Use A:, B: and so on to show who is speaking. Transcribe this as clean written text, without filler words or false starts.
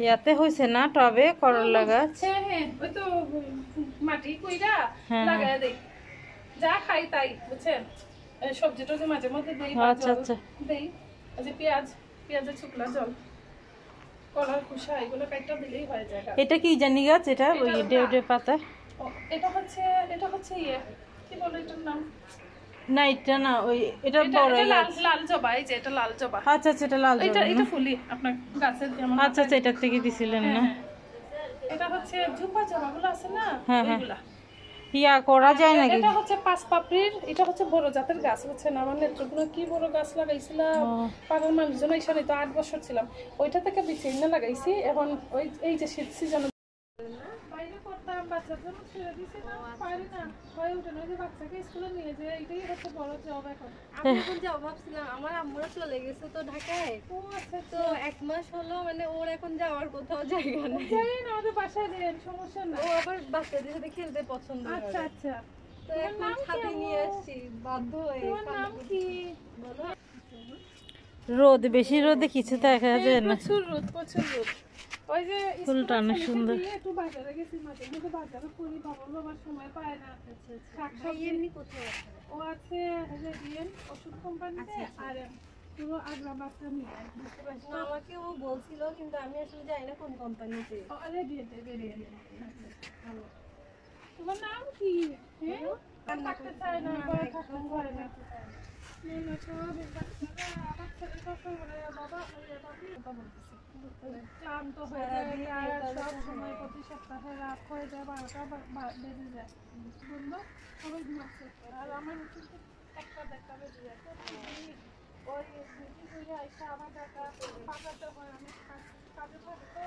A: ইয়াতে হয়েছে না টবে করলা গাছ?
B: হ্যাঁ ওই তো মাটি কইরা লাগায় দেই, যা খাই তাই বুঝছেন। সবজি টবজি মাঝে মধ্যে দেই,
A: আচ্ছা আচ্ছা
B: দেই। এই যে পেঁয়াজের শুকনা জল, কলার খোসা, এগুলো কাটটা দিলেই হয়ে যায়।
A: এটা কি জানি গাছ? এটা ওই ডেউডে পাতা?
B: এটা হচ্ছে ইয়ে কি বলে এটার নাম?
A: না এটা না, ওই এটা বড়
B: লাল জবা। এই যে এটা লাল জবা।
A: আচ্ছা আচ্ছা, এটা লাল জবা।
B: এটা ফুলি আপনার গাছের যেমন।
A: আচ্ছা আচ্ছা, এটা থেকে দিছিলেন না?
B: এটা হচ্ছে ঝুপা জবাগুলো আছে না, ওইগুলা
A: ইয়া করা যায় নাকি?
B: এটা হচ্ছে পাঁচ পাপড়ির, এটা হচ্ছে বড় জাতের গাছ বুঝছেন। আমার নেত্রগুলো কি বড় গাছ লাগাইছিলাম, পাগল মানুষজন এসে তো 8 বছর ছিলাম, ওইটা থেকে বিছিন্ন লাগাইছি। এখন ওই এই যে শীত সিজন বাইরে করতাম, বাচ্চার জন্য ছেড়ে দিছি না, পারি না, হয়ে ওঠে না। যে বাচ্চাকে স্কুলে নিয়ে যায়, এইটাই হচ্ছে বড় জব। এখন
C: আমি এখন যাও ভাবছিলাম, আমার আম্মুরা চলে গেছে তো ঢাকায়।
B: ও আচ্ছা,
C: তো 1 মাস হলো, মানে ওর এখন যাওয়ার কোথাও জায়গা নেই।
B: যাই না, আমাদের বাসায় দেন, সমস্যা না।
C: ও আবার বাচ্চাদের সাথে খেলতে পছন্দ করে।
B: আচ্ছা আচ্ছা,
C: তো এখন ছাদে নিয়ে আসছি বাধ্য হয়ে।
B: তোমার নাম কি?
C: বলো।
A: রোদ, বেশি রোদে কিছু দেখা যায় না।
B: প্রচুর রোদ, প্রচুর রোদ। ওই যে
A: ফুলটা অনেক সুন্দর।
B: একটু বাজারে গেছি মাঝে, কিন্তু বাজারে পুরি বাবুর আমার সময় পায় না।
C: শাকসবজি এমনি কোথায় আছে?
B: ও আছে রেডিয়েন ওষুধ কোম্পানিতে, আর পুরো আগ্রা বাচ্চা নিয়ে বুঝতে পারছি না।
C: আমাকে ও বলছিল, কিন্তু আমি আসলে জানি না কোন কোম্পানিতে।
B: রেডিয়েন। তোমার নাম কি? হ্যাঁ থাকতে চায় না, থাকতে পারে না। ক্লান্ত হয়ে যায়, সব সময় প্রতি সপ্তাহে রাত হয়ে যায়, 12টা বেজে যায়। বললো সবাই ঘুমাচ্ছে, আর আমার উচিত 1টা বেজে যায়। ওই ডিউটি করে আইসা আবার দেখা পাঠাতে হয়, আমি কাজে থাকি তো।